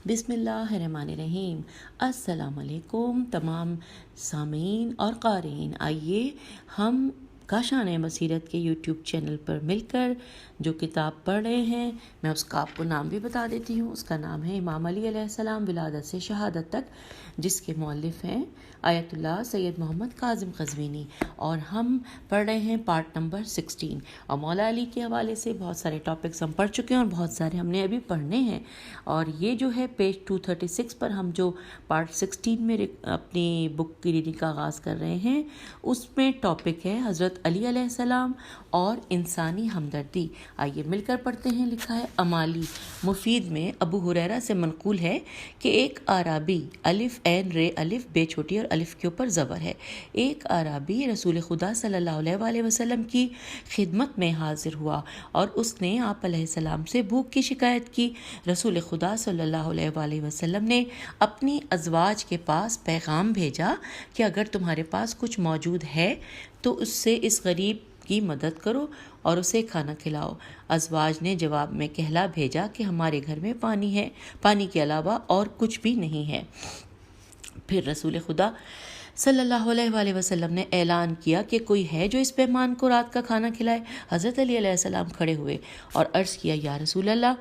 بسم اللہ الرحمن الرحیم۔ السلام علیکم تمام سامعین اور قارئین، آئیے ہم کاشان بصیرت کے یوٹیوب چینل پر مل کر جو کتاب پڑھ رہے ہیں، میں اس کا آپ کو نام بھی بتا دیتی ہوں۔ اس کا نام ہے امام علی علیہ السلام ولادت سے شہادت تک، جس کے مؤلف ہیں آیت اللہ سید محمد کاظم قزوینی، اور ہم پڑھ رہے ہیں پارٹ نمبر 16۔ اور مولا علی کے حوالے سے بہت سارے ٹاپکس ہم پڑھ چکے ہیں اور بہت سارے ہم نے ابھی پڑھنے ہیں، اور یہ جو ہے پیج 236 پر ہم جو پارٹ 16 میں اپنی بک کی ریڈنگ کا آغاز کر رہے ہیں، اس میں ٹاپک ہے حضرت علی علیہ السلام اور انسانی ہمدردی۔ آئیے مل کر پڑھتے ہیں۔ لکھا ہے امالی مفید میں ابو ہریرہ سے منقول ہے کہ ایک اعرابی، الف عین رے الف بے چھوٹی اور الف کے اوپر زبر ہے، ایک اعرابی رسول خدا صلی اللہ علیہ وآلہ وسلم کی خدمت میں حاضر ہوا اور اس نے آپ علیہ السلام سے بھوک کی شکایت کی۔ رسول خدا صلی اللہ علیہ وآلہ وسلم نے اپنی ازواج کے پاس پیغام بھیجا کہ اگر تمہارے پاس کچھ موجود ہے تو اس سے اس غریب کی مدد کرو اور اسے کھانا کھلاؤ۔ ازواج نے جواب میں کہلا بھیجا کہ ہمارے گھر میں پانی ہے، پانی کے علاوہ اور کچھ بھی نہیں ہے۔ پھر رسول خدا صلی اللہ علیہ وآلہ وسلم نے اعلان کیا کہ کوئی ہے جو اس مہمان کو رات کا کھانا کھلائے۔ حضرت علی علیہ السلام کھڑے ہوئے اور عرض کیا، یا رسول اللہ،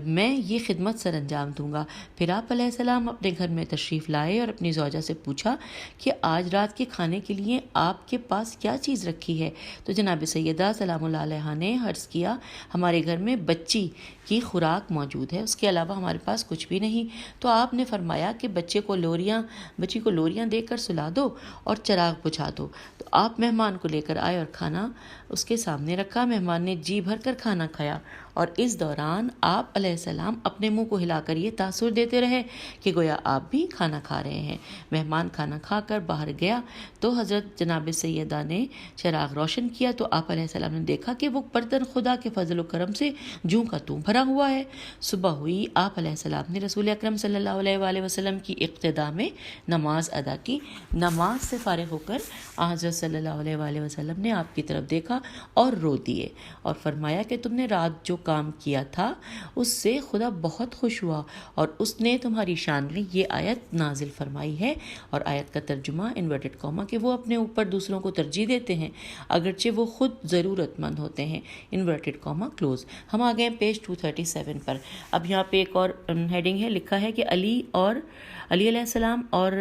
میں یہ خدمت سر انجام دوں گا۔ پھر آپ علیہ السلام اپنے گھر میں تشریف لائے اور اپنی زوجہ سے پوچھا کہ آج رات کے کھانے کے لیے آپ کے پاس کیا چیز رکھی ہے؟ تو جناب سیدہ سلام اللہ علیہا نے عرض کیا، ہمارے گھر میں بچی کی خوراک موجود ہے، اس کے علاوہ ہمارے پاس کچھ بھی نہیں۔ تو آپ نے فرمایا کہ بچی کو لوریاں دے کر سلا دو اور چراغ بجھا دو۔ تو آپ مہمان کو لے کر آئے اور کھانا اس کے سامنے رکھا۔ مہمان نے جی بھر کر کھانا کھایا اور اس دوران آپ علیہ السلام اپنے منہ کو ہلا کر یہ تاثر دیتے رہے کہ گویا آپ بھی کھانا کھا رہے ہیں۔ مہمان کھانا کھا کر باہر گیا تو حضرت جناب سیدہ نے چراغ روشن کیا تو آپ علیہ السلام نے دیکھا کہ وہ برتن خدا کے فضل و کرم سے جوں کا توں بھرا ہوا ہے۔ صبح ہوئی، آپ علیہ السلام نے رسول اکرم صلی اللہ علیہ وآلہ وسلم کی اقتداء میں نماز ادا کی۔ نماز سے فارغ ہو کر حضرت صلی اللہ علیہ وآلہ وسلم نے آپ کی طرف دیکھا اور رو دیے اور فرمایا کہ تم نے رات جو کام کیا تھا اس سے خدا بہت خوش ہوا اور اس نے تمہاری شان میں یہ آیت نازل فرمائی ہے۔ اور آیت کا ترجمہ انورٹڈ کاما کہ وہ اپنے اوپر دوسروں کو ترجیح دیتے ہیں اگرچہ وہ خود ضرورت مند ہوتے ہیں، انورٹڈ کاما کلوز۔ ہم آ گئے پیج 237 پر۔ اب یہاں پہ ایک اور ہیڈنگ ہے، لکھا ہے کہ علی علیہ السلام اور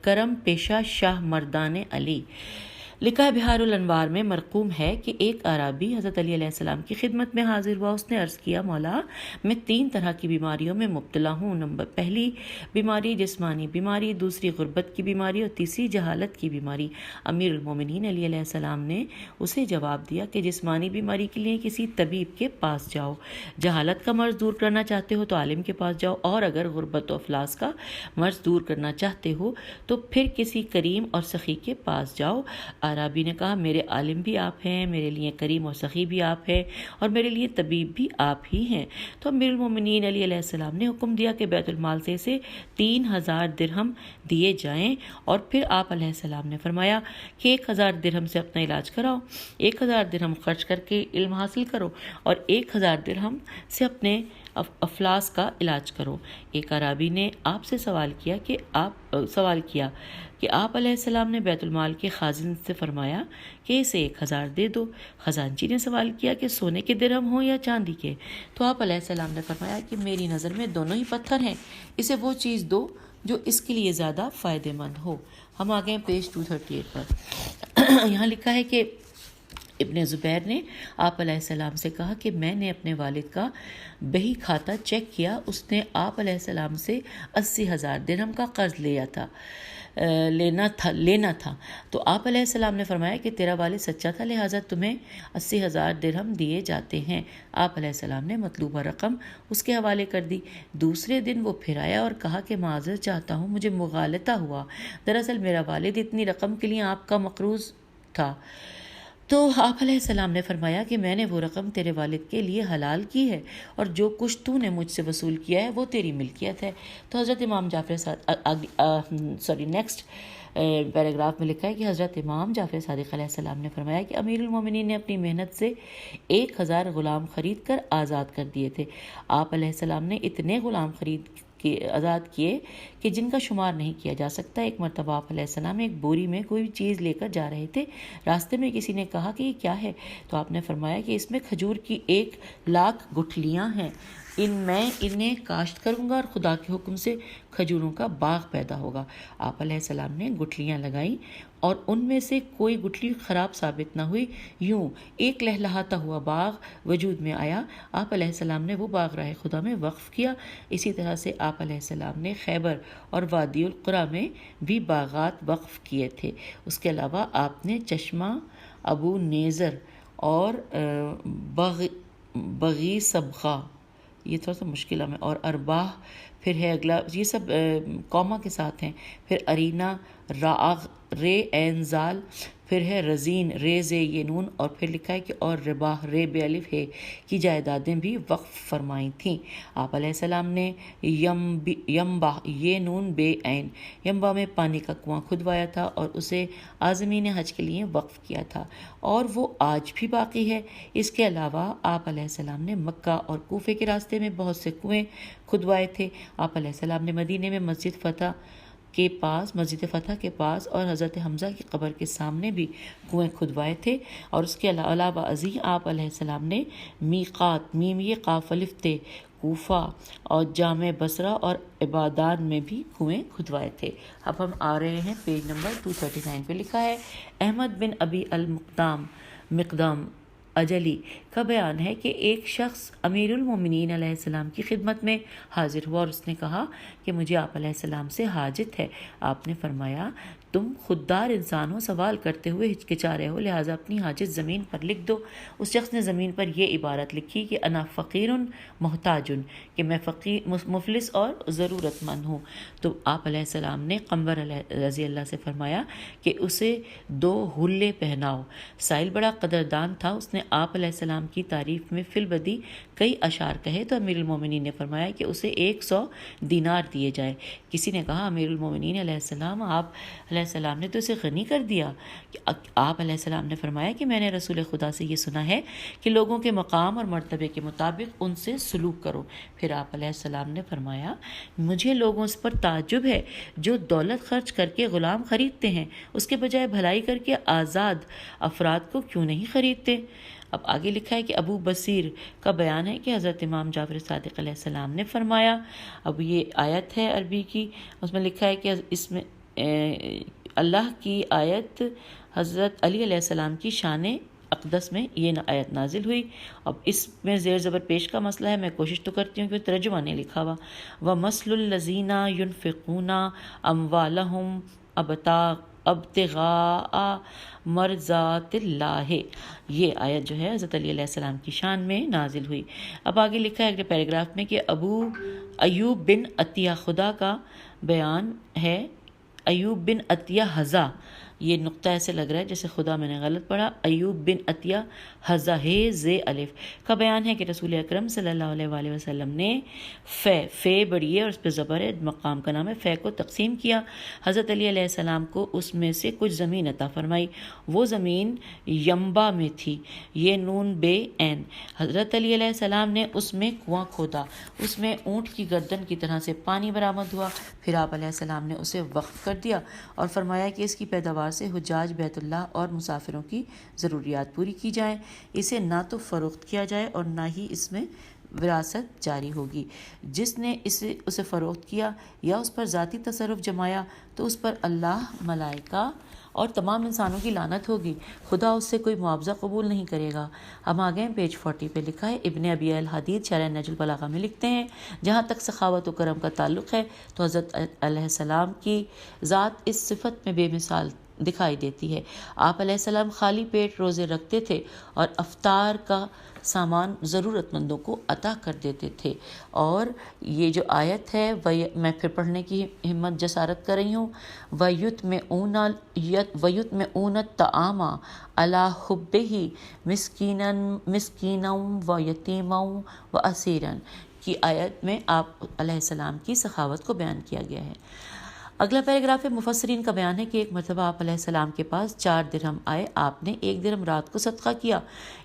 کرم پیشہ شاہ مردان علی۔ لکھا ہے بہار الانوار میں مرقوم ہے کہ ایک اعرابی حضرت علی علیہ السلام کی خدمت میں حاضر ہوا۔ اس نے عرض کیا، مولا، میں 3 طرح کی بیماریوں میں مبتلا ہوں۔ پہلی بیماری جسمانی بیماری، دوسری غربت کی بیماری اور تیسری جہالت کی بیماری۔ امیر المومنین علی علیہ السلام نے اسے جواب دیا کہ جسمانی بیماری کے لیے کسی طبیب کے پاس جاؤ، جہالت کا مرض دور کرنا چاہتے ہو تو عالم کے پاس جاؤ، اور اگر غربت و افلاس کا مرض دور کرنا چاہتے ہو تو پھر کسی کریم اور سخی کے پاس جاؤ۔ اعرابی نے کہا، میرے عالم بھی آپ ہیں، میرے لیے کریم اور سخی بھی آپ ہیں، اور میرے لیے طبیب بھی آپ ہی ہیں۔ تو امیر المومنین علی علیہ السلام نے حکم دیا کہ بیت المال سے 3000 درہم دیے جائیں، اور پھر آپ علیہ السلام نے فرمایا کہ 1000 درہم سے اپنا علاج کراؤ، 1000 درہم خرچ کر کے علم حاصل کرو اور 1000 درہم سے اپنے افلاس کا علاج کرو۔ ایک اعرابی نے آپ سے سوال کیا کہ آپ علیہ السلام نے بیت المال کے خازن سے فرمایا کہ اسے 1000 دے دو۔ خزانچی نے سوال کیا کہ سونے کے درہم ہوں یا چاندی کے؟ تو آپ علیہ السلام نے فرمایا کہ میری نظر میں دونوں ہی پتھر ہیں، اسے وہ چیز دو جو اس کے لیے زیادہ فائدہ مند ہو۔ ہم آ گئے پیج 238 پر۔ یہاں لکھا ہے کہ ابن زبیر نے آپ علیہ السلام سے کہا کہ میں نے اپنے والد کا بہی کھاتا چیک کیا، اس نے آپ علیہ السلام سے 80,000 درہم کا قرض لینا تھا۔ تو آپ علیہ السلام نے فرمایا کہ تیرا والد سچا تھا، لہٰذا تمہیں 80,000 درہم دیے جاتے ہیں۔ آپ علیہ السلام نے مطلوبہ رقم اس کے حوالے کر دی۔ دوسرے دن وہ پھر آیا اور کہا کہ معذرت چاہتا ہوں، مجھے مغالطہ ہوا، دراصل میرا والد اتنی رقم کے لیے آپ کا مقروض تھا۔ تو آپ علیہ السلام نے فرمایا کہ میں نے وہ رقم تیرے والد کے لیے حلال کی ہے اور جو کچھ تو نے مجھ سے وصول کیا ہے وہ تیری ملکیت ہے۔ تو حضرت امام نیکسٹ پیراگراف میں لکھا ہے کہ حضرت امام جعفر صادق علیہ السلام نے فرمایا کہ امیر المومنین نے اپنی محنت سے 1000 غلام خرید کر آزاد کر دیے تھے۔ آپ علیہ السلام نے اتنے غلام خرید کیے کہ جن کا شمار نہیں کیا جا سکتا۔ ایک مرتبہ آپ علیہ السلام ایک بوری میں کوئی چیز لے کر جا رہے تھے۔ راستے میں کسی نے کہا کہ یہ کیا ہے؟ تو آپ نے فرمایا کہ اس میں کھجور کی 1,00,000 گٹھلیاں ہیں، میں انہیں کاشت کروں گا اور خدا کے حکم سے کھجوروں کا باغ پیدا ہوگا۔ آپ علیہ السلام نے گٹھلیاں لگائیں اور ان میں سے کوئی گٹھلی خراب ثابت نہ ہوئی، یوں ایک لہلہاتا ہوا باغ وجود میں آیا۔ آپ علیہ السلام نے وہ باغ راہ خدا میں وقف کیا۔ اسی طرح سے آپ علیہ السلام نے خیبر اور وادی القریٰ میں بھی باغات وقف کیے تھے۔ اس کے علاوہ آپ نے چشمہ، ابو نیزر اور بغی سبخہ، یہ تھوڑا سا مشکل ہے، اور ارباح، پھر ہے اگلا، یہ سب کوما کے ساتھ ہیں، پھر ارینا، راغ، رے عین زال، پھر ہے رزین، رے زے یہ نون، اور پھر لکھا ہے کہ اور رباح، رے بے الف ہے کی جائیدادیں بھی وقف فرمائی تھیں۔ آپ علیہ السلام نے یمبا، یہ نون بے عین، یمبا میں پانی کا کنواں کھدوایا تھا اور اسے عازمین حج کے لیے وقف کیا تھا، اور وہ آج بھی باقی ہے۔ اس کے علاوہ آپ علیہ السلام نے مکہ اور کوفے کے راستے میں بہت سے کنویں کھدوائے تھے۔ آپ علیہ السلام نے مدینے میں مسجد فتح کے پاس اور حضرت حمزہ کی قبر کے سامنے بھی کنویں کھدوائے تھے، اور اس کے علاوہ ازیں آپ علیہ السلام نے میقات، میم یہ قاف الف تے، کوفہ اور جامع بصرہ اور عبادان میں بھی کنویں کھدوائے تھے۔ اب ہم آ رہے ہیں پیج نمبر 239 پہ، لکھا ہے احمد بن ابی المقدام اجلی کا بیان ہے کہ ایک شخص امیر المومنین علیہ السلام کی خدمت میں حاضر ہوا اور اس نے کہا کہ مجھے آپ علیہ السلام سے حاجت ہے۔ آپ نے فرمایا تم خوددار انسان ہو، سوال کرتے ہوئے ہچکچا رہے ہو، لہٰذا اپنی حاجت زمین پر لکھ دو۔ اس شخص نے زمین پر یہ عبارت لکھی کہ انا فقیر محتاج، کہ میں مفلس اور ضرورت مند ہوں۔ تو آپ علیہ السلام نے قنبر رضی اللہ سے فرمایا کہ اسے 2 حلے پہناؤ۔ سائل بڑا قدردان تھا، اس نے آپ علیہ السلام کی تعریف میں فی البدی کئی اشعار کہے تو امیر المومنین نے فرمایا کہ اسے 100 دینار دیے جائے۔ کسی نے کہا امیر المومنین علیہ السلام، آپ علیہ السلام نے تو اسے غنی کر دیا۔ آپ علیہ السلام نے فرمایا کہ میں نے رسول خدا سے یہ سنا ہے کہ لوگوں کے مقام اور مرتبے کے مطابق ان سے سلوک کرو۔ پھر آپ علیہ السلام نے فرمایا مجھے لوگوں اس پر تعجب ہے جو دولت خرچ کر کے غلام خریدتے ہیں، اس کے بجائے بھلائی کر کے آزاد افراد کو کیوں نہیں خریدتے۔ اب آگے لکھا ہے کہ ابو بصیر کا بیان ہے کہ حضرت امام جعفر صادق علیہ السلام نے فرمایا، اب یہ آیت ہے عربی کی، اس میں لکھا ہے کہ اس میں اللہ کی آیت حضرت علی علیہ السلام کی شان اقدس میں یہ آیت نازل ہوئی۔ اب اس میں زیر زبر پیش کا مسئلہ ہے، میں کوشش تو کرتی ہوں کہ ترجمہ نہیں لکھا ہوا۔ وَمَثْلُ الَّذِينَ يُنْفِقُونَ أَمْوَالَهُمْ ابتغاء مرضات اللہ، یہ آیت جو ہے حضرت علی علیہ السلام کی شان میں نازل ہوئی۔ اب آگے لکھا ہے اگلے پیراگراف میں کہ ایوب بن عطیہ خدا کا بیان ہے، ایوب بن عطیہ حضا، یہ نقطہ ایسے لگ رہا ہے جیسے خدا میں نے غلط پڑھا، ایوب بن عطیہ حضا ہے زے الف کا بیان ہے کہ رسول اکرم صلی اللہ علیہ وآلہ وسلم نے فے بڑی ہے اور اس پہ زبر ہے، مقام کا نام ہے، فے کو تقسیم کیا، حضرت علی علیہ السلام کو اس میں سے کچھ زمین عطا فرمائی، وہ زمین یمبا میں تھی، یہ نون بے عین۔ حضرت علی علیہ السلام نے اس میں کنواں کھودا، اس میں اونٹ کی گردن کی طرح سے پانی برآمد ہوا، پھر آپ علیہ السلام نے اسے وقف کر دیا اور فرمایا کہ اس کی پیداوار سے حجاج بیت اللہ اور مسافروں کی ضروریات پوری کی جائیں، اسے نہ تو فروخت کیا جائے اور نہ ہی اس میں وراثت جاری ہوگی۔ جس نے اسے فروخت کیا یا اس پر ذاتی تصرف جمایا تو اس پر اللہ، ملائکہ اور تمام انسانوں کی لعنت ہوگی، خدا اس سے کوئی معاوضہ قبول نہیں کرے گا۔ ہم آگئے پیج 40 پہ، لکھا ہے ابن ابی الحدید شرح نہج البلاغہ میں لکھتے ہیں جہاں تک سخاوت و کرم کا تعلق ہے تو حضرت علیہ السلام کی ذات اس صفت میں بے مثال دکھائی دیتی ہے۔ آپ علیہ السلام خالی پیٹ روزے رکھتے تھے اور افطار کا سامان ضرورت مندوں کو عطا کر دیتے تھے۔ اور یہ جو آیت ہے میں پھر پڑھنے کی ہمت جسارت کر رہی ہوں، وَيُطْعِمُونَ الطَّعَامَ عَلَىٰ حُبِّهِ مِسْكِينًا وَيَتِيمًا وَأَسِيرًا کی آیت میں آپ علیہ السلام کی سخاوت کو بیان کیا گیا ہے۔ اگلا پیراگراف مفسرین کا بیان ہے کہ ایک مرتبہ آپ علیہ السلام کے پاس 4 درہم آئے. آپ نے 1 درہم رات کو صدقہ کیا,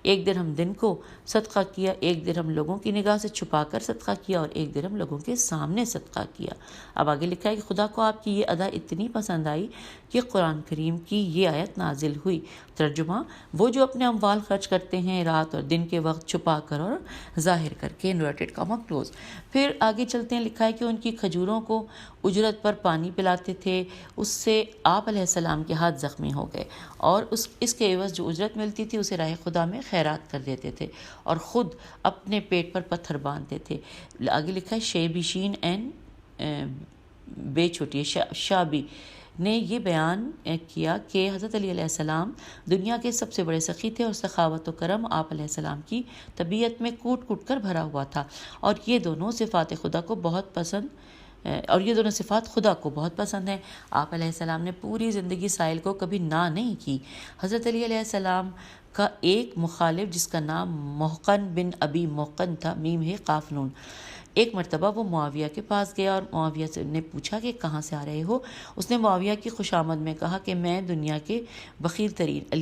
1 درہم دن کو صدقہ کیا, 1 درہم لوگوں کی نگاہ سے چھپا کر صدقہ کیا اور 1 درہم لوگوں کے سامنے صدقہ کیا. اب آگے لکھا ہے کہ خدا کو آپ کی یہ ادا اتنی پسند آئی کہ قرآن کریم کی یہ آیت نازل ہوئی. ترجمہ: وہ جو اپنے اموال خرچ کرتے ہیں رات اور دن کے وقت چھپا کر اور ظاہر کر کے. Inverted comma close. پھر آگے چلتے ہیں, لکھا ہے کہ ان کی کھجوروں کو اجرت پر پانی پلاتے تھے, اس سے آپ علیہ السلام کے ہاتھ زخمی ہو گئے اور اس کے عوض جو اجرت ملتی تھی اسے راہ خدا میں خیرات کر دیتے تھے اور خود اپنے پیٹ پر پتھر باندھتے تھے. آگے لکھا ہے شیبیشین بے چھوٹی شابی نے یہ بیان کیا کہ حضرت علی علیہ السلام دنیا کے سب سے بڑے سخی تھے اور سخاوت و کرم آپ علیہ السلام کی طبیعت میں کوٹ کوٹ کر بھرا ہوا تھا اور یہ دونوں صفات خدا کو بہت پسند ہیں. آپ علیہ السلام نے پوری زندگی سائل کو کبھی نہ نہیں کی. حضرت علی علیہ السلام کا ایک مخالف جس کا نام محقن بن ابی محقن تھا, میم ہے قاف نون, ایک مرتبہ وہ معاویہ کے پاس گیا اور معاویہ سے نے پوچھا کہ کہاں سے آ رہے ہو. اس نے معاویہ کی خوشامد میں کہا کہ میں دنیا کے بخیل ترین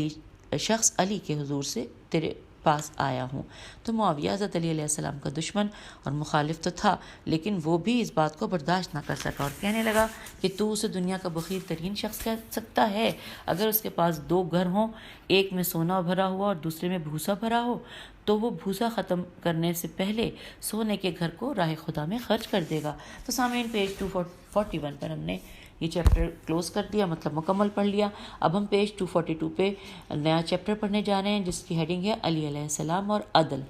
شخص علی کے حضور سے تیرے پاس آیا ہوں. تو معاویہ حضرت علی علیہ السلام کا دشمن اور مخالف تو تھا, لیکن وہ بھی اس بات کو برداشت نہ کر سکا اور کہنے لگا کہ تو اسے دنیا کا بخیل ترین شخص کہہ سکتا ہے؟ اگر اس کے پاس 2 گھر ہوں, ایک میں سونا بھرا ہوا اور دوسرے میں بھوسا بھرا ہو, تو وہ بھوسا ختم کرنے سے پہلے سونے کے گھر کو راہ خدا میں خرچ کر دے گا. تو سامعین پیج 241 پر ہم نے یہ چیپٹر کلوز کر دیا, مطلب مکمل پڑھ لیا. اب ہم پیج 242 پہ نیا چیپٹر پڑھنے جا رہے ہیں جس کی ہیڈنگ ہے علی علیہ السلام اور عدل.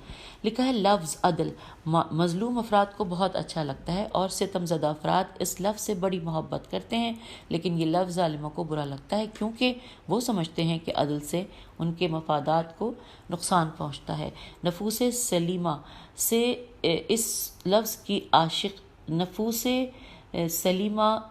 لکھا ہے لفظ عدل مظلوم افراد کو بہت اچھا لگتا ہے اور ستم زدہ افراد اس لفظ سے بڑی محبت کرتے ہیں, لیکن یہ لفظ ظالموں کو برا لگتا ہے کیونکہ وہ سمجھتے ہیں کہ عدل سے ان کے مفادات کو نقصان پہنچتا ہے. نفوس سلیمہ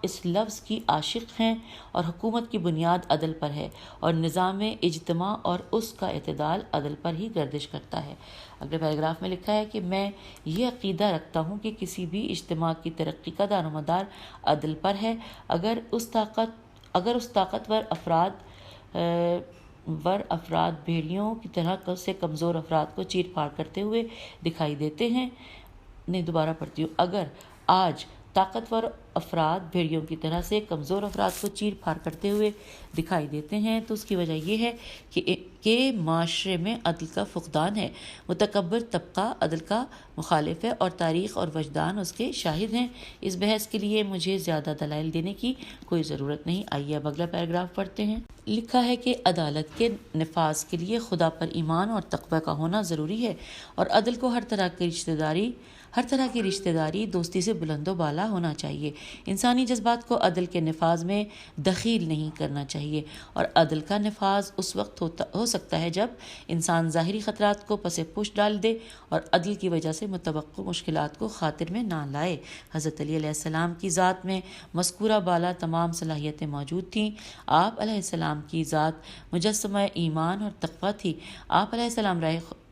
اس لفظ کی عاشق ہیں اور حکومت کی بنیاد عدل پر ہے اور نظام اجتماع اور اس کا اعتدال عدل پر ہی گردش کرتا ہے. اگلے پیراگراف میں لکھا ہے کہ میں یہ عقیدہ رکھتا ہوں کہ کسی بھی اجتماع کی ترقی کا دار و مدار عدل پر ہے. اگر اس طاقتور افراد بھیڑیوں کی طرح سے کمزور افراد کو چیر پھاڑ کرتے ہوئے دکھائی دیتے ہیں. دوبارہ پڑھتی ہوں. اگر آج طاقتور افراد بھیڑیوں کی طرح سے کمزور افراد کو چیر پھاڑ کرتے ہوئے دکھائی دیتے ہیں تو اس کی وجہ یہ ہے کہ معاشرے میں عدل کا فقدان ہے. متکبر طبقہ عدل کا مخالف ہے اور تاریخ اور وجدان اس کے شاہد ہیں. اس بحث کے لیے مجھے زیادہ دلائل دینے کی کوئی ضرورت نہیں. آئیے اب اگلا پیراگراف پڑھتے ہیں. لکھا ہے کہ عدالت کے نفاذ کے لیے خدا پر ایمان اور تقوی کا ہونا ضروری ہے اور عدل کو ہر طرح کی رشتہ داری دوستی سے بلند و بالا ہونا چاہیے. انسانی جذبات کو عدل کے نفاذ میں دخیل نہیں کرنا چاہیے اور عدل کا نفاذ اس وقت ہو سکتا ہے جب انسان ظاہری خطرات کو پس پش ڈال دے اور عدل کی وجہ سے متوقع مشکلات کو خاطر میں نہ لائے. حضرت علی علیہ السلام کی ذات میں مذکورہ بالا تمام صلاحیتیں موجود تھیں. آپ علیہ السلام کی ذات مجسمہ ایمان اور تقوی تھی. آپ علیہ السلام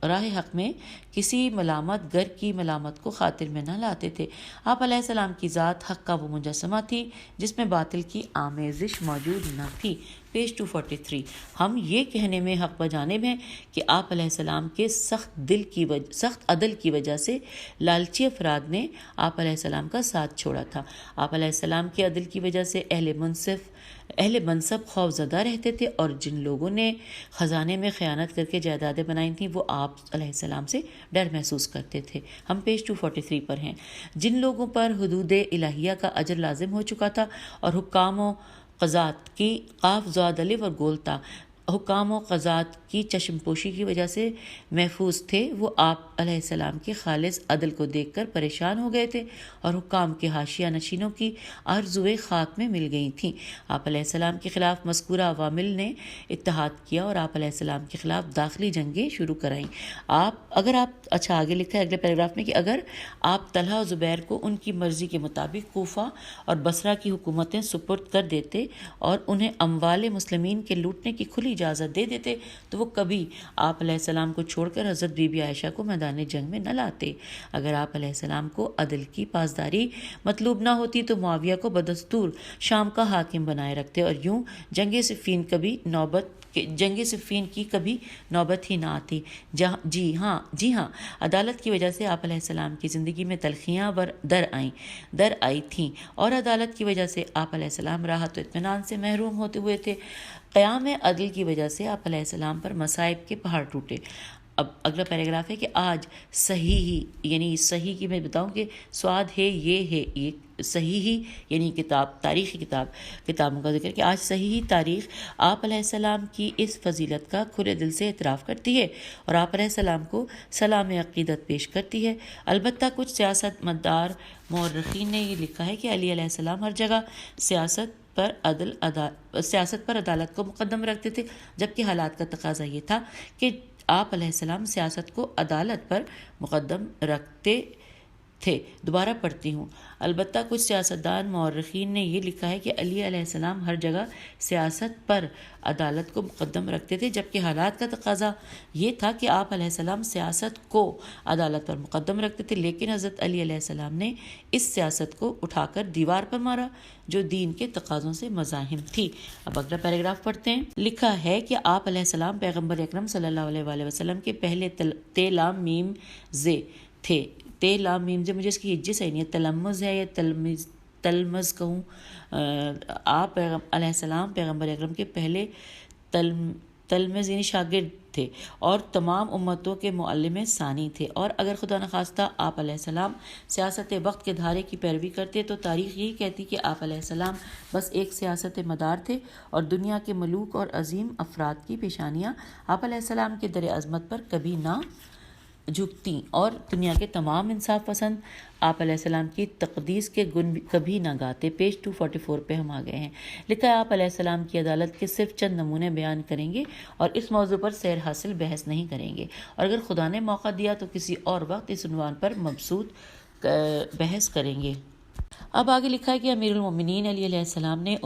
راہ حق میں کسی ملامت گر کی ملامت کو خاطر میں نہ لاتے تھے. آپ علیہ السلام کی ذات حق کا وہ مجسمہ تھی جس میں باطل کی آمیزش موجود نہ تھی. پیج 243. ہم یہ کہنے میں حق بجانب ہیں کہ آپ علیہ السلام کے سخت عدل کی وجہ سے لالچی افراد نے آپ علیہ السلام کا ساتھ چھوڑا تھا. آپ علیہ السلام کے عدل کی وجہ سے اہل منصب خوف زدہ رہتے تھے اور جن لوگوں نے خزانے میں خیانت کر کے جائیدادیں بنائی تھیں وہ آپ علیہ السلام سے ڈر محسوس کرتے تھے. ہم پیج 243 پر ہیں. جن لوگوں پر حدود الہیہ کا اجر لازم ہو چکا تھا اور حکام و قضات کی قاف زاد الف اور گولتا حکام و قضات کی چشم پوشی کی وجہ سے محفوظ تھے وہ آپ علیہ السلام کے خالص عدل کو دیکھ کر پریشان ہو گئے تھے اور حکام کے حاشیہ نشینوں کی آرزوئیں خاک میں مل گئی تھیں. آپ علیہ السلام کے خلاف مذکورہ عوامل نے اتحاد کیا اور آپ علیہ السلام کے خلاف داخلی جنگیں شروع کرائیں. اگر آپ اچھا آگے لکھا ہے اگلے پیراگراف میں کہ اگر آپ طلحہ و زبیر کو ان کی مرضی کے مطابق کوفہ اور بصرہ کی حکومتیں سپرد کر دیتے اور انہیں اموال مسلمین کے لوٹنے کی کھلی اجازت دے دیتے تو وہ کبھی آپ علیہ السلام کو چھوڑ کر حضرت بی بی عائشہ کو میدان جنگ میں نہ لاتے۔ اگر آپ علیہ السلام کو عدل کی پاسداری مطلوب نہ ہوتی تو معاویہ کو بدستور شام کا حاکم بنائے رکھتے اور یوں جنگ صفین کی کبھی نوبت ہی نہ آتی۔ جی ہاں عدالت کی وجہ سے آپ علیہ السلام کی زندگی میں تلخیاں در آئی تھیں اور عدالت کی وجہ سے آپ علیہ السلام راحت و اطمینان سے محروم ہوتے ہوئے تھے۔ قیام عدل کی وجہ سے آپ علیہ السلام پر مصائب کے پہاڑ ٹوٹے۔ اب اگلا پیراگراف ہے کہ آج صحیح یعنی صحیح کی میں بتاؤں کہ سواد ہے یہ صحیح یعنی تاریخی کتابوں کا ذکر کہ آج صحیح تاریخ آپ علیہ السلام کی اس فضیلت کا کھلے دل سے اعتراف کرتی ہے اور آپ علیہ السلام کو سلام عقیدت پیش کرتی ہے۔ البتہ کچھ سیاست مدار مورخین نے یہ لکھا ہے کہ علی علیہ السلام ہر جگہ سیاست پر عدالت کو مقدم رکھتے تھے، جبکہ حالات کا تقاضا یہ تھا کہ آپ علیہ السلام سیاست کو عدالت پر مقدم رکھتے تھے۔ دوبارہ پڑھتی ہوں، البتہ کچھ سیاستدان مورخین نے یہ لکھا ہے کہ علی علیہ السلام ہر جگہ سیاست پر عدالت کو مقدم رکھتے تھے، جبکہ حالات کا تقاضا یہ تھا کہ آپ علیہ السلام سیاست کو عدالت پر مقدم رکھتے تھے، لیکن حضرت علی علیہ السلام نے اس سیاست کو اٹھا کر دیوار پر مارا جو دین کے تقاضوں سے مزاحم تھی۔ اب اگلا پیراگراف پڑھتے ہیں۔ لکھا ہے کہ آپ علیہ السلام پیغمبر اکرم صلی اللہ علیہ وآلہ وسلم کے پہلے تے لام میم زے تھے۔ تے لام میم زے، مجھے اس کی ہجے صحیح نہیں ہے، تلمز ہے یا تلمز کہوں۔ آپ علیہ السلام پیغمبر اکرم کے پہلے تلمز یعنی شاگرد تھے اور تمام امتوں کے معلم ثانی تھے، اور اگر خدا نخواستہ آپ علیہ السلام سیاست وقت کے دھارے کی پیروی کرتے تو تاریخ یہی کہتی کہ آپ علیہ السلام بس ایک سیاست مدار تھے اور دنیا کے ملوک اور عظیم افراد کی پیشانیاں آپ علیہ السلام کے در عظمت پر کبھی نہ جھکتیں اور دنیا کے تمام انصاف پسند آپ علیہ السلام کی تقدیس کے گن کبھی نہ گاتے۔ پیج 244 پہ ہم آ گئے ہیں۔ لکھا ہے آپ علیہ السلام کی عدالت کے صرف چند نمونے بیان کریں گے اور اس موضوع پر سیر حاصل بحث نہیں کریں گے، اور اگر خدا نے موقع دیا تو کسی اور وقت اس عنوان پر مبسوط بحث کریں گے۔ اب آگے لکھا ہے کہ امیر المومنین علی علیہ السلام نے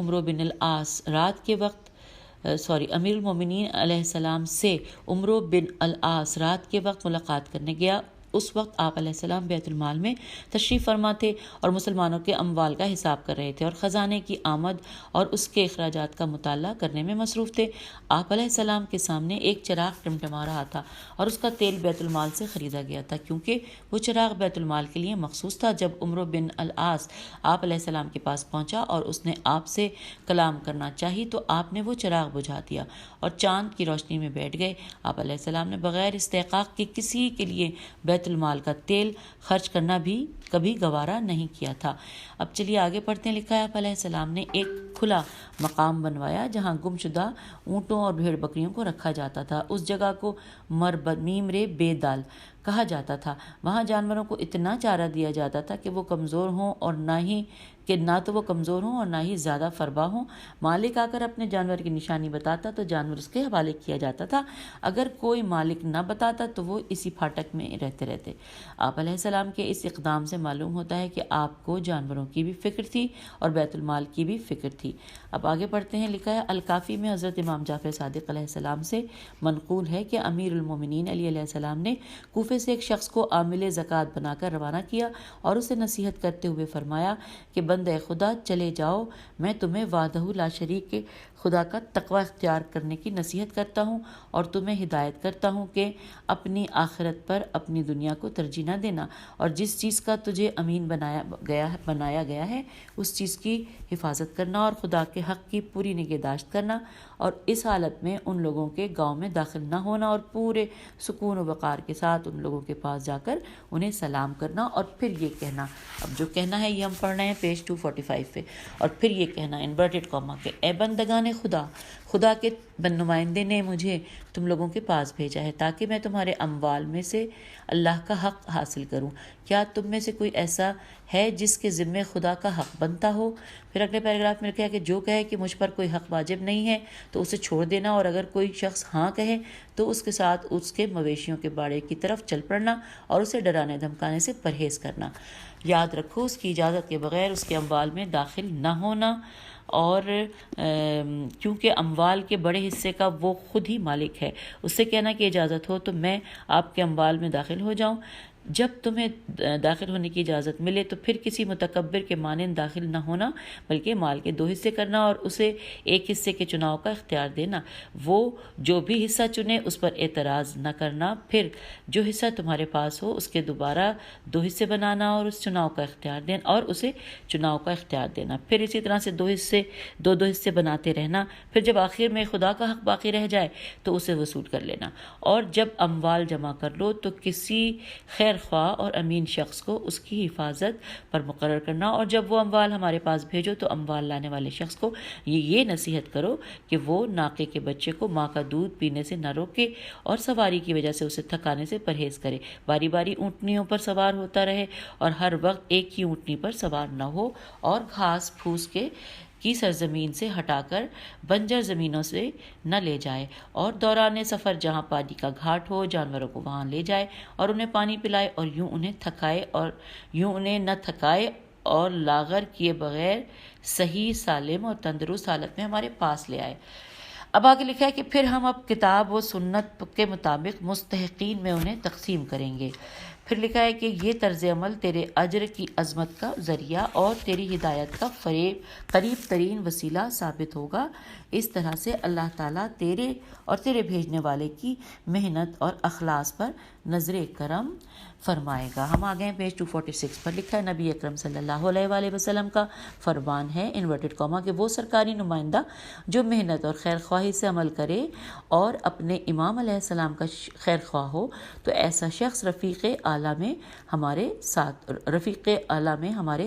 امیر المومنین علیہ السلام سے عمرو بن العاص رات کے وقت ملاقات کرنے گیا۔ اس وقت آپ علیہ السلام بیت المال میں تشریف فرما تھے اور مسلمانوں کے اموال کا حساب کر رہے تھے اور خزانے کی آمد اور اس کے اخراجات کا مطالعہ کرنے میں مصروف تھے۔ آپ علیہ السلام کے سامنے ایک چراغ ٹمٹما رہا تھا اور اس کا تیل بیت المال سے خریدا گیا تھا، کیونکہ وہ چراغ بیت المال کے لیے مخصوص تھا۔ جب عمرو بن العاص آپ علیہ السلام کے پاس پہنچا اور اس نے آپ سے کلام کرنا چاہی تو آپ نے وہ چراغ بجھا دیا اور چاند کی روشنی میں بیٹھ گئے۔ آپ علیہ السلام نے بغیر استحقاق کے کسی کے لیے بیت المال کا تیل خرچ کرنا بھی کبھی گوارا نہیں کیا تھا۔ اب چلیے آگے پڑھتے ہیں۔ لکھا ہے آپ علیہ السلام نے ایک کھلا مقام بنوایا جہاں گم شدہ اونٹوں اور بھیڑ بکریوں کو رکھا جاتا تھا۔ اس جگہ کو مربمیم رے بے دال کہا جاتا تھا۔ وہاں جانوروں کو اتنا چارہ دیا جاتا تھا کہ نہ تو وہ کمزور ہوں اور نہ ہی زیادہ فربا ہوں۔ مالک آ کر اپنے جانور کی نشانی بتاتا تو جانور اس کے حوالے کیا جاتا تھا، اگر کوئی مالک نہ بتاتا تو وہ اسی پھاٹک میں رہتے۔ آپ علیہ السلام کے اس اقدام سے معلوم ہوتا ہے کہ آپ کو جانوروں کی بھی فکر تھی اور بیت المال کی بھی فکر تھی۔ اب آگے پڑھتے ہیں۔ لکھا ہے الکافی میں حضرت امام جعفر صادق علیہ السلام سے منقول ہے کہ امیر المومنین علی علیہ السلام نے کوفے سے ایک شخص کو عامل زکوٰۃ بنا کر روانہ کیا اور اسے نصیحت کرتے ہوئے فرمایا کہ بندے خدا چلے جاؤ، میں تمہیں وحدہ لا شریک کے خدا کا تقوی اختیار کرنے کی نصیحت کرتا ہوں اور تمہیں ہدایت کرتا ہوں کہ اپنی آخرت پر اپنی دنیا کو ترجیح نہ دینا، اور جس چیز کا تجھے امین بنایا گیا ہے اس چیز کی حفاظت کرنا اور خدا کے حق کی پوری نگہداشت کرنا، اور اس حالت میں ان لوگوں کے گاؤں میں داخل نہ ہونا اور پورے سکون و وقار کے ساتھ ان لوگوں کے پاس جا کر انہیں سلام کرنا، اور پھر یہ کہنا، اب جو کہنا ہے یہ ہم پڑھ رہے ہیں پیج 245 پہ، اور پھر یہ کہنا انورٹڈ کاما کہ اے بندگان خدا کے نمائندے نے مجھے تم لوگوں کے پاس بھیجا ہے تاکہ میں تمہارے اموال میں سے اللہ کا حق حاصل کروں۔ کیا تم میں سے کوئی ایسا ہے جس کے ذمے خدا کا حق بنتا ہو؟ پھر اگلے پیراگراف میں لکھا ہے کہ جو کہے کہ مجھ پر کوئی حق واجب نہیں ہے تو اسے چھوڑ دینا، اور اگر کوئی شخص ہاں کہے تو اس کے ساتھ اس کے مویشیوں کے باڑے کی طرف چل چل پڑنا اور اسے ڈرانے دھمکانے سے پرہیز کرنا۔ یاد رکھو اس کی اجازت کے بغیر اس کے اموال میں داخل نہ ہونا، اور کیونکہ اموال کے بڑے حصے کا وہ خود ہی مالک ہے، اس سے کہنا کہ اجازت ہو تو میں آپ کے اموال میں داخل ہو جاؤں۔ جب تمہیں داخل ہونے کی اجازت ملے تو پھر کسی متکبر کے مانند داخل نہ ہونا، بلکہ مال کے 2 حصے کرنا اور اسے ایک حصے کے چناؤ کا اختیار دینا۔ وہ جو بھی حصہ چنے اس پر اعتراض نہ کرنا، پھر جو حصہ تمہارے پاس ہو اس کے دوبارہ 2 حصے بنانا اور اس چناؤ کا اختیار دینا، اور اسے چناؤ کا اختیار دینا، پھر اسی طرح سے 2 حصے بناتے رہنا، پھر جب آخر میں خدا کا حق باقی رہ جائے تو اسے وصول کر لینا۔ اور جب اموال جمع کر لو تو کسی خیر خواہ اور امین شخص کو اس کی حفاظت پر مقرر کرنا، اور جب وہ اموال ہمارے پاس بھیجو تو اموال لانے والے شخص کو یہ نصیحت کرو کہ وہ ناقے کے بچے کو ماں کا دودھ پینے سے نہ روکے اور سواری کی وجہ سے اسے تھکانے سے پرہیز کرے، باری باری اونٹنیوں پر سوار ہوتا رہے اور ہر وقت ایک ہی اونٹنی پر سوار نہ ہو، اور گھاس پھوس کی سرزمین سے ہٹا کر بنجر زمینوں سے نہ لے جائے، اور دوران سفر جہاں پانی کا گھاٹ ہو جانوروں کو وہاں لے جائے اور انہیں پانی پلائے، اور یوں انہیں نہ تھکائے اور لاغر کیے بغیر صحیح سالم اور تندرست حالت میں ہمارے پاس لے آئے۔ اب آگے لکھا ہے کہ پھر ہم اب کتاب و سنت کے مطابق مستحقین میں انہیں تقسیم کریں گے۔ پھر لکھا ہے کہ یہ طرز عمل تیرے اجر کی عظمت کا ذریعہ اور تیری ہدایت کا قریب ترین وسیلہ ثابت ہوگا۔ اس طرح سے اللہ تعالیٰ تیرے اور تیرے بھیجنے والے کی محنت اور اخلاص پر نظر کرم فرمائے گا۔ ہم آگئے ہیں پیج 246 پر، لکھا ہے نبی اکرم صلی اللہ علیہ وآلہ وسلم کا فرمان ہے انورٹڈ کاما کہ وہ سرکاری نمائندہ جو محنت اور خیر خواہی سے عمل کرے اور اپنے امام علیہ السلام کا خیر خواہ ہو تو ایسا شخص رفیق اعلیٰ میں ہمارے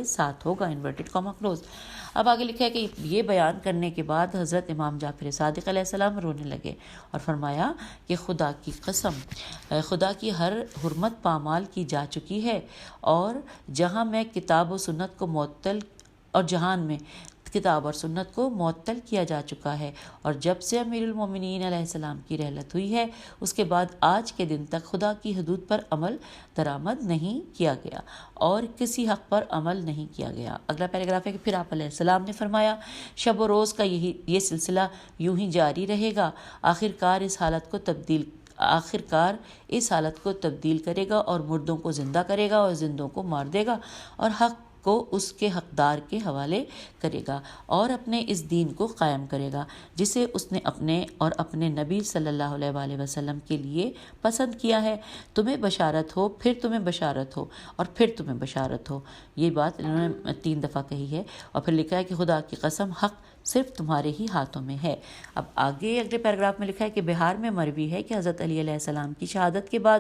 ساتھ ہوگا، انورٹڈ کاما کلوز۔ اب آگے لکھا ہے کہ یہ بیان کرنے کے بعد حضرت امام جعفر صادق علیہ السلام رونے لگے اور فرمایا کہ خدا کی قسم، خدا کی ہر حرمت پامال کی جا چکی ہے، اور جہاں میں کتاب و سنت کو معطل اور جہان میں کتاب اور سنت کو معطل کیا جا چکا ہے، اور جب سے امیر المومنین علیہ السلام کی رحلت ہوئی ہے اس کے بعد آج کے دن تک خدا کی حدود پر عمل درآمد نہیں کیا گیا اور کسی حق پر عمل نہیں کیا گیا۔ اگلا پیراگراف ہے کہ پھر آپ علیہ السلام نے فرمایا شب و روز کا یہ سلسلہ یوں ہی جاری رہے گا، آخرکار اس حالت کو تبدیل کرے گا اور مردوں کو زندہ کرے گا اور زندوں کو مار دے گا اور حق کو اس کے حقدار کے حوالے کرے گا اور اپنے اس دین کو قائم کرے گا جسے اس نے اپنے اور اپنے نبی صلی اللہ علیہ وآلہ وسلم کے لیے پسند کیا ہے۔ تمہیں بشارت ہو، پھر تمہیں بشارت ہو، اور پھر تمہیں بشارت ہو۔ یہ بات انہوں نے 3 دفعہ کہی ہے، اور پھر لکھا ہے کہ خدا کی قسم حق صرف تمہارے ہی ہاتھوں میں ہے۔ اب آگے اگلے پیراگراف میں لکھا ہے کہ بہار میں مروی ہے کہ حضرت علی علیہ السلام کی شہادت کے بعد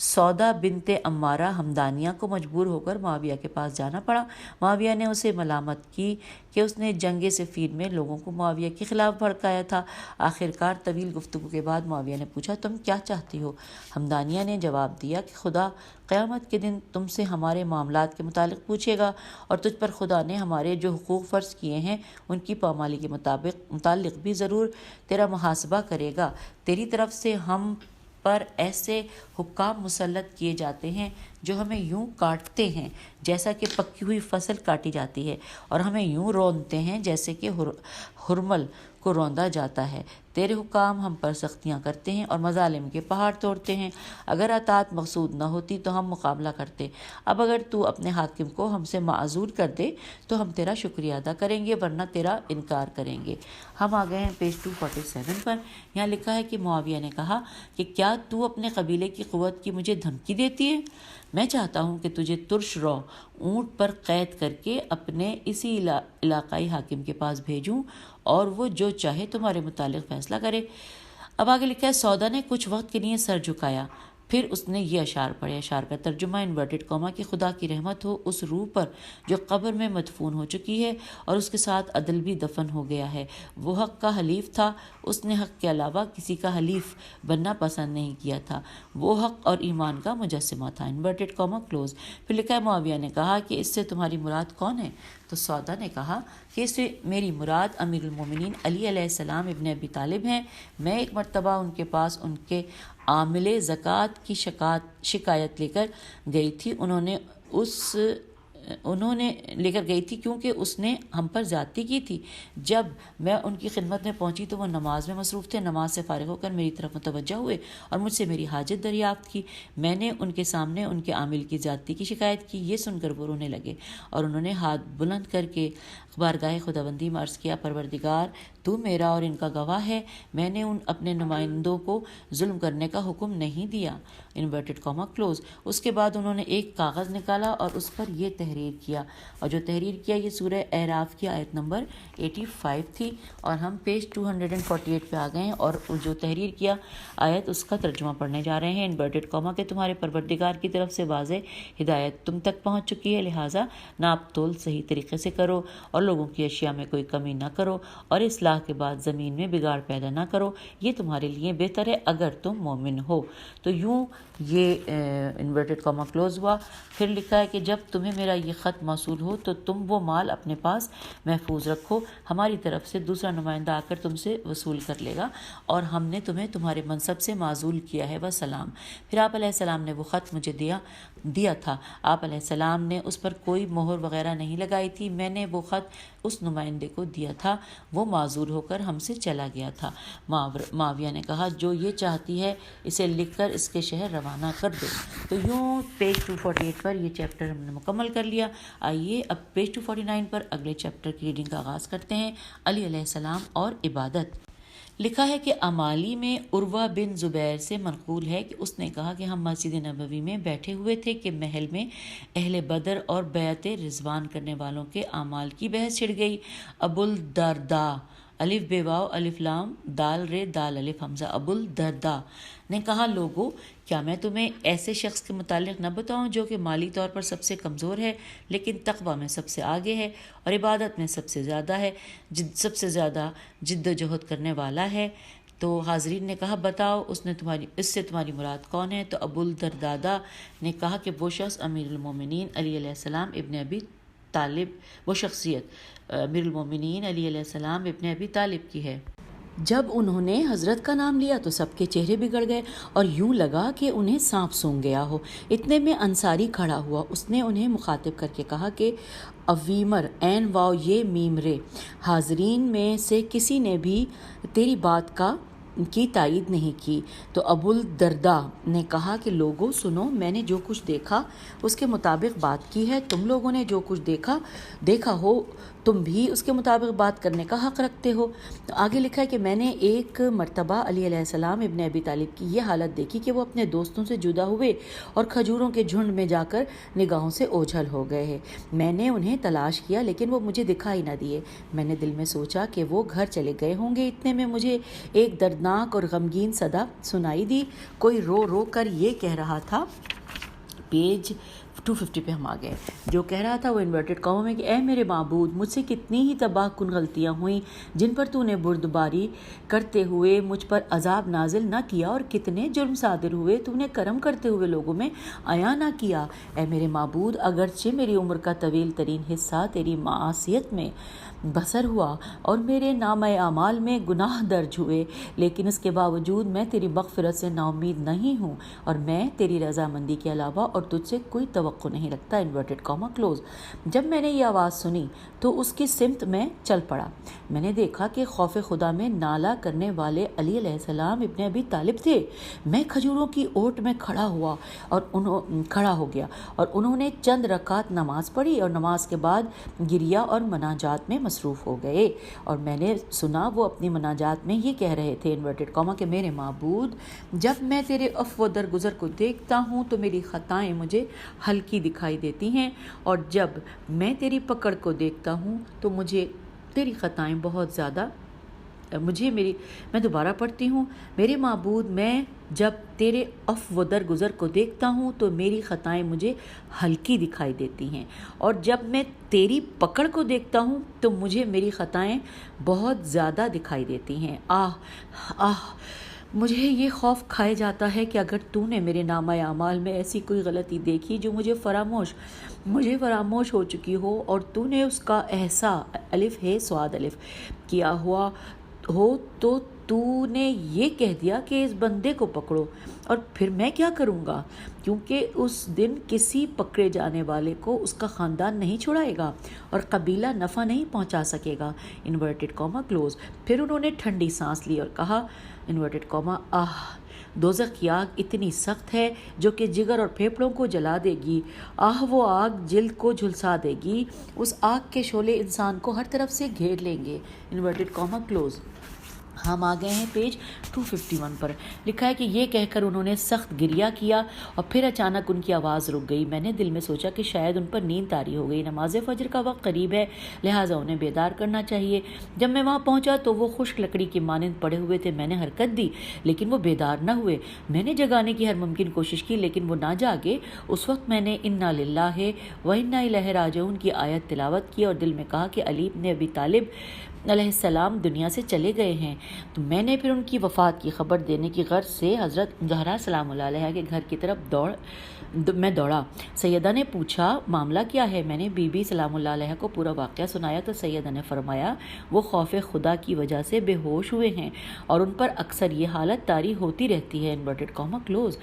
سودا بنت عمارہ ہمدانیہ کو مجبور ہو کر معاویہ کے پاس جانا پڑا۔ معاویہ نے اسے ملامت کی کہ اس نے جنگ صفین میں لوگوں کو معاویہ کے خلاف بھڑکایا تھا۔ آخرکار طویل گفتگو کے بعد معاویہ نے پوچھا تم کیا چاہتی ہو؟ ہمدانیہ نے جواب دیا کہ خدا قیامت کے دن تم سے ہمارے معاملات کے متعلق پوچھے گا اور تجھ پر خدا نے ہمارے جو حقوق فرض کیے ہیں ان کی پامالی کے متعلق بھی ضرور تیرا محاسبہ کرے گا۔ تیری طرف سے ہم پر ایسے حکام مسلط کیے جاتے ہیں جو ہمیں یوں کاٹتے ہیں جیسا کہ پکی ہوئی فصل کاٹی جاتی ہے اور ہمیں یوں روندتے ہیں جیسے کہ ہرمل کو روندا جاتا ہے۔ تیرے حکام ہم پر سختیاں کرتے ہیں اور مظالم کے پہاڑ توڑتے ہیں۔ اگر اطاعت مقصود نہ ہوتی تو ہم مقابلہ کرتے، اب اگر تو اپنے حاکم کو ہم سے معذور کر دے تو ہم تیرا شکریہ ادا کریں گے ورنہ تیرا انکار کریں گے۔ ہم آ گئے ہیں پیج 247 پر، یہاں لکھا ہے کہ معاویہ نے کہا کہ کیا تو اپنے قبیلے کی قوت کی مجھے دھمکی دیتی ہے؟ میں چاہتا ہوں کہ تجھے ترش رو اونٹ پر قید کر کے اپنے اسی علاقائی حاکم کے پاس بھیجوں اور وہ جو چاہے تمہارے متعلق فیصلہ کرے۔ اب آگے لکھا ہے سودا نے کچھ وقت کے لیے سر جھکایا، پھر اس نے یہ اشعار پڑھے۔ اشعار کا ترجمہ انورٹڈ کاما کہ خدا کی رحمت ہو اس روح پر جو قبر میں مدفون ہو چکی ہے اور اس کے ساتھ عدل بھی دفن ہو گیا ہے۔ وہ حق کا حلیف تھا، اس نے حق کے علاوہ کسی کا حلیف بننا پسند نہیں کیا تھا، وہ حق اور ایمان کا مجسمہ تھا، انورٹڈ کاما کلوز۔ پھر لکھا ہے معاویہ نے کہا کہ اس سے تمہاری مراد کون ہے؟ تو سودا نے کہا کہ اس سے میری مراد امیر المومنین علی علیہ السلام ابن ابی طالب ہیں۔ میں ایک مرتبہ ان کے پاس ان کے عامل زکوٰۃ کی شکایت لے کر گئی تھی انہوں نے لے کر گئی تھی کیونکہ اس نے ہم پر زیادتی کی تھی۔ جب میں ان کی خدمت میں پہنچی تو وہ نماز میں مصروف تھے۔ نماز سے فارغ ہو کر میری طرف متوجہ ہوئے اور مجھ سے میری حاجت دریافت کی۔ میں نے ان کے سامنے ان کے عامل کی زیادتی کی شکایت کی۔ یہ سن کر وہ رونے لگے اور انہوں نے ہاتھ بلند کر کے بارگاہ خداوندی میں عرض کیا، پروردگار تو میرا اور ان کا گواہ ہے، میں نے اپنے نمائندوں کو ظلم کرنے کا حکم نہیں دیا۔ Inverted comma close. اس کے بعد انہوں نے ایک کاغذ نکالا اور اس پر یہ تحریر کیا، اور جو تحریر کیا یہ سورہ اعراف کی آیت نمبر 85 تھی، اور ہم پیج 248 پہ آ گئے ہیں، اور جو تحریر کیا آیت اس کا ترجمہ پڑھنے جا رہے ہیں۔ انورٹڈ کاما کہ تمہارے پروردگار کی طرف سے واضح ہدایت تم تک پہنچ چکی ہے، لہٰذا ناپ تول صحیح طریقے سے کرو اور لوگوں کی اشیاء میں کوئی کمی نہ کرو، اور اصلاح کے بعد زمین میں بگاڑ پیدا نہ کرو، یہ تمہارے لیے بہتر ہے اگر تم مومن ہو۔ تو یوں یہ انورٹڈ کاما کلوز ہوا۔ پھر لکھا ہے کہ جب تمہیں میرا یہ خط موصول ہو تو تم وہ مال اپنے پاس محفوظ رکھو، ہماری طرف سے دوسرا نمائندہ آ کر تم سے وصول کر لے گا، اور ہم نے تمہیں تمہارے منصب سے معزول کیا ہے، وسلام۔ پھر آپ علیہ السلام نے وہ خط مجھے دیا تھا۔ آپ علیہ السلام نے اس پر کوئی مہر وغیرہ نہیں لگائی تھی۔ میں نے وہ خط اس نمائندے کو دیا تھا، وہ معذور ہو کر ہم سے چلا گیا تھا۔ معاویہ نے کہا، جو یہ چاہتی ہے اسے لکھ کر اس کے شہر روانہ کر دو۔ تو یوں پیج 248 پر یہ چیپٹر ہم نے مکمل کر لیا۔ آئیے اب پیج 249 پر اگلے چیپٹر کی ریڈنگ کا آغاز کرتے ہیں، علی علیہ السلام اور عبادت۔ لکھا ہے کہ امالی میں عروہ بن زبیر سے منقول ہے کہ اس نے کہا کہ ہم مسجد نبوی میں بیٹھے ہوئے تھے کہ محل میں اہل بدر اور بیعت رضوان کرنے والوں کے اعمال کی بحث چھڑ گئی۔ ابو الدرداء الف بے واو الف لام دال رے دال الف حمزہ ابو الدرداء نے کہا، لوگو کیا میں تمہیں ایسے شخص کے متعلق نہ بتاؤں جو کہ مالی طور پر سب سے کمزور ہے لیکن تقویٰ میں سب سے آگے ہے اور عبادت میں سب سے زیادہ جد و جہد کرنے والا ہے؟ تو حاضرین نے کہا، بتاؤ اس سے تمہاری مراد کون ہے؟ تو ابو الدرداء نے کہا کہ وہ شخص امیر المومنین علی علیہ السلام ابن ابی طالب، وہ شخصیت امیر المومنین علی علیہ السلام ابن ابی طالب کی ہے۔ جب انہوں نے حضرت کا نام لیا تو سب کے چہرے بگڑ گئے اور یوں لگا کہ انہیں سانپ سونگھ گیا ہو۔ اتنے میں انصاری کھڑا ہوا، اس نے انہیں مخاطب کر کے کہا کہ اویمر عین واو یہ میم رے، حاضرین میں سے کسی نے بھی تیری بات کی تائید نہیں کی۔ تو ابو الدرداء نے کہا کہ لوگوں سنو، میں نے جو کچھ دیکھا اس کے مطابق بات کی ہے، تم لوگوں نے جو کچھ دیکھا ہو تم بھی اس کے مطابق بات کرنے کا حق رکھتے ہو۔ تو آگے لکھا ہے کہ میں نے ایک مرتبہ علی علیہ السلام ابن ابی طالب کی یہ حالت دیکھی کہ وہ اپنے دوستوں سے جدا ہوئے اور کھجوروں کے جھنڈ میں جا کر نگاہوں سے اوجھل ہو گئے ہیں۔ میں نے انہیں تلاش کیا لیکن وہ مجھے دکھائی نہ دیے۔ میں نے دل میں سوچا کہ وہ گھر چلے گئے ہوں گے۔ اتنے میں مجھے ایک دردناک اور غمگین صدا سنائی دی، کوئی رو رو کر یہ کہہ رہا تھا، پیج 250 پہ ہم آ گئے، جو کہہ رہا تھا وہ انورٹڈ کاموں میں کہ اے میرے معبود، مجھ سے کتنی ہی تباہ کن غلطیاں ہوئیں جن پر تو نے بردباری کرتے ہوئے مجھ پر عذاب نازل نہ کیا، اور کتنے جرم صادر ہوئے تو نے کرم کرتے ہوئے لوگوں میں عیاں نہ کیا۔ اے میرے معبود، اگرچہ میری عمر کا طویل ترین حصہ تیری معاصیت میں بسر ہوا اور میرے نامہ اعمال میں گناہ درج ہوئے، لیکن اس کے باوجود میں تیری مغفرت سے نا امید نہیں ہوں، اور میں تیری رضامندی کے علاوہ اور تجھ سے کوئی توقع نہیں رکھتا۔ Inverted comma close. جب میں نے یہ آواز سنی تو اس کی سمت میں چل پڑا۔ میں نے دیکھا کہ خوف خدا میں نالا کرنے والے علی علیہ السلام ابن ابی طالب تھے۔ میں کھجوروں کی اوٹ میں کھڑا ہو گیا اور انہوں نے چند رکعت نماز پڑھی اور نماز کے بعد گریہ اور مناجات میں مصروف ہو گئے، اور میں نے سنا وہ اپنی مناجات میں یہ کہہ رہے تھے، انورٹڈ کاما کہ میرے معبود، جب میں تیرے عفو و درگزر کو دیکھتا ہوں تو میری خطائیں مجھے ہلکی دکھائی دیتی ہیں، اور جب میں تیری پکڑ کو دیکھتا ہوں تو مجھے تیری خطائیں بہت زیادہ میں دوبارہ پڑھتی ہوں، میرے معبود، میں جب تیرے عفو و درگزر کو دیکھتا ہوں تو میری خطائیں مجھے ہلکی دکھائی دیتی ہیں، اور جب میں تیری پکڑ کو دیکھتا ہوں تو مجھے میری خطائیں بہت زیادہ دکھائی دیتی ہیں۔ مجھے یہ خوف کھائے جاتا ہے کہ اگر تو نے میرے نامہ اعمال میں ایسی کوئی غلطی دیکھی جو مجھے فراموش ہو چکی ہو اور تو نے اس کا احصاء الف ہے سواد الف کیا ہوا ہو تو تو نے یہ کہہ دیا کہ اس بندے کو پکڑو، اور پھر میں کیا کروں گا؟ کیونکہ اس دن کسی پکڑے جانے والے کو اس کا خاندان نہیں چھڑائے گا اور قبیلہ نفع نہیں پہنچا سکے گا، انورٹڈ کاما کلوز۔ پھر انہوں نے ٹھنڈی سانس لی اور کہا انورٹڈ کاما آہ، دوزخ کی آگ اتنی سخت ہے جو کہ جگر اور پھیپھڑوں کو جلا دے گی، آہ وہ آگ جلد کو جھلسا دے گی، اس آگ کے شعلے انسان کو ہر طرف سے گھیر لیں گے، انورٹڈ کاما کلوز۔ ہم آ گئے ہیں پیج 251 پر۔ لکھا ہے کہ یہ کہہ کر انہوں نے سخت گریہ کیا اور پھر اچانک ان کی آواز رک گئی۔ میں نے دل میں سوچا کہ شاید ان پر نیند طاری ہو گئی، نماز فجر کا وقت قریب ہے، لہٰذا انہیں بیدار کرنا چاہیے۔ جب میں وہاں پہنچا تو وہ خشک لکڑی کی مانند پڑے ہوئے تھے۔ میں نے حرکت دی لیکن وہ بیدار نہ ہوئے۔ میں نے جگانے کی ہر ممکن کوشش کی لیکن وہ نہ جاگے۔ اس وقت میں نے انا للہ و انا الیہ راجعون کی آیت تلاوت کی اور دل میں کہا کہ علی بن ابی طالب علیہ السلام دنیا سے چلے گئے ہیں۔ تو میں نے پھر ان کی وفات کی خبر دینے کی غرض سے حضرت زہرا سلام اللہ علیہ کے گھر کی طرف میں دوڑا۔ سیدہ نے پوچھا معاملہ کیا ہے؟ میں نے بی بی سلام اللہ علیہ کو پورا واقعہ سنایا تو سیدہ نے فرمایا وہ خوف خدا کی وجہ سے بے ہوش ہوئے ہیں اور ان پر اکثر یہ حالت طاری ہوتی رہتی ہے، انورٹڈ کاما کلوز۔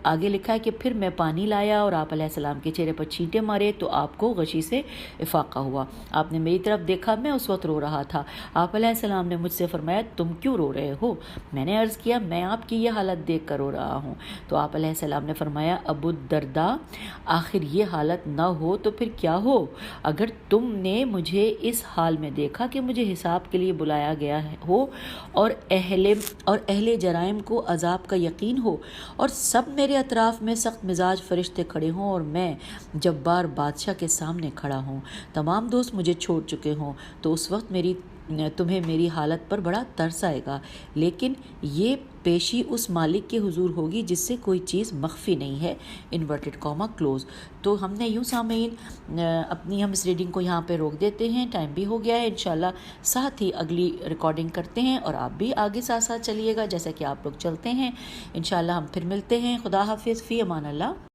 آگے لکھا ہے کہ پھر میں پانی لایا اور آپ علیہ السلام کے چہرے پر چھینٹے مارے تو آپ کو غشی سے افاقہ ہوا۔ آپ نے میری طرف دیکھا، میں اس وقت رو رہا تھا۔ آپ علیہ السلام نے مجھ سے فرمایا تم کیوں رو رہے ہو؟ میں نے عرض کیا میں آپ کی یہ حالت دیکھ کر رو رہا ہوں۔ تو آپ علیہ السلام نے فرمایا ابو الدرداء، آخر یہ حالت نہ ہو تو پھر کیا ہو؟ اگر تم نے مجھے اس حال میں دیکھا کہ مجھے حساب کے لیے بلایا گیا ہو اور اہل جرائم کو عذاب کا یقین ہو اور سب میرے اطراف میں سخت مزاج فرشتے کھڑے ہوں اور میں جبار بادشاہ کے سامنے کھڑا ہوں، تمام دوست مجھے چھوڑ چکے ہوں، تو اس وقت تمہیں میری حالت پر بڑا ترس آئے گا، لیکن یہ پیشی اس مالک کے حضور ہوگی جس سے کوئی چیز مخفی نہیں ہے، انورٹڈ کاما کلوز۔ تو ہم نے یوں سامعین اپنی ہم اس ریڈنگ کو یہاں پہ روک دیتے ہیں، ٹائم بھی ہو گیا ہے، انشاءاللہ ساتھ ہی اگلی ریکارڈنگ کرتے ہیں اور آپ بھی آگے ساتھ ساتھ چلیے گا جیسا کہ آپ لوگ چلتے ہیں۔ انشاءاللہ ہم پھر ملتے ہیں۔ خدا حافظ، فی امان اللہ۔